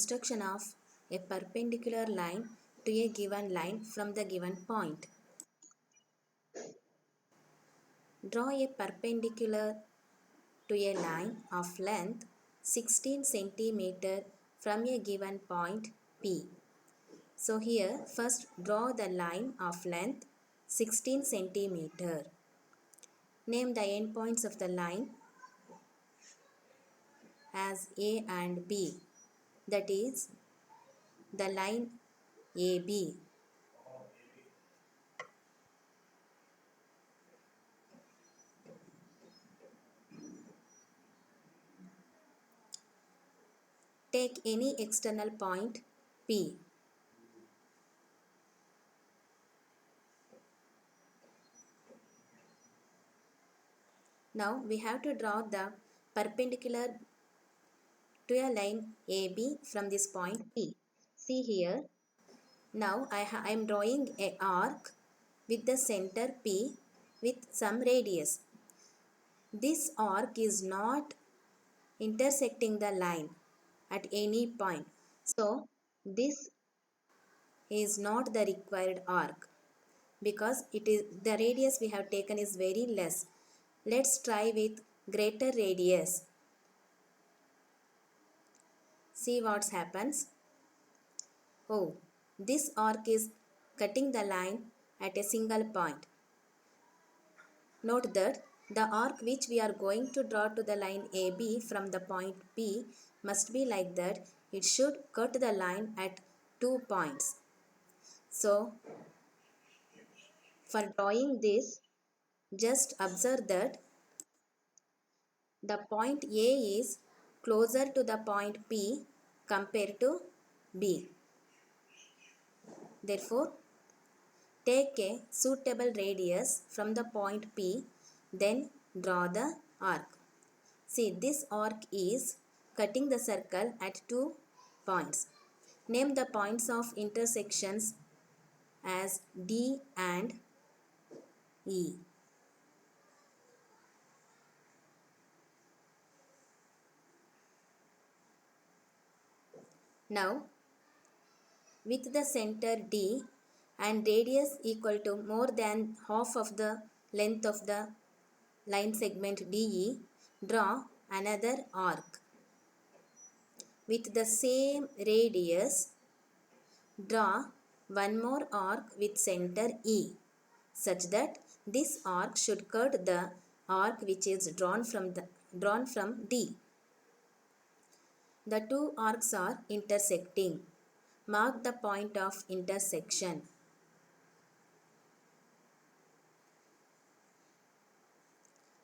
Construction of a perpendicular line to a given line from the given point. Draw a perpendicular to a line of length 16 cm from a given point P. So here first draw the line of length 16 cm. Name the endpoints of the line as A and B, that is the line AB. Take any external point P. Now we have to draw the perpendicular to a line AB from this point P. See here. Now I am drawing an arc with the center P with some radius. This arc is not intersecting the line at any point. So this is not the required arc because the radius we have taken is very less. Let's try with greater radius. See what happens. Oh, this arc is cutting the line at a single point. Note that the arc which we are going to draw to the line AB from the point P must be like that. It should cut the line at 2 points. So, for drawing this, just observe that the point A is closer to the point P compared to B. Therefore, take a suitable radius from the point P, then draw the arc. See, this arc is cutting the circle at 2 points. Name the points of intersections as D and E. Now, with the center D and radius equal to more than half of the length of the line segment DE, draw another arc. With the same radius, draw one more arc with center E, such that this arc should cut the arc which is drawn from D. The two arcs are intersecting. Mark the point of intersection.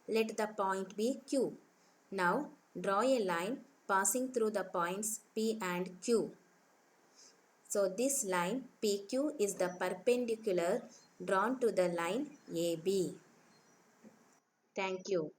Let the point be Q. Now draw a line passing through the points P and Q. So this line PQ is the perpendicular drawn to the line AB. Thank you.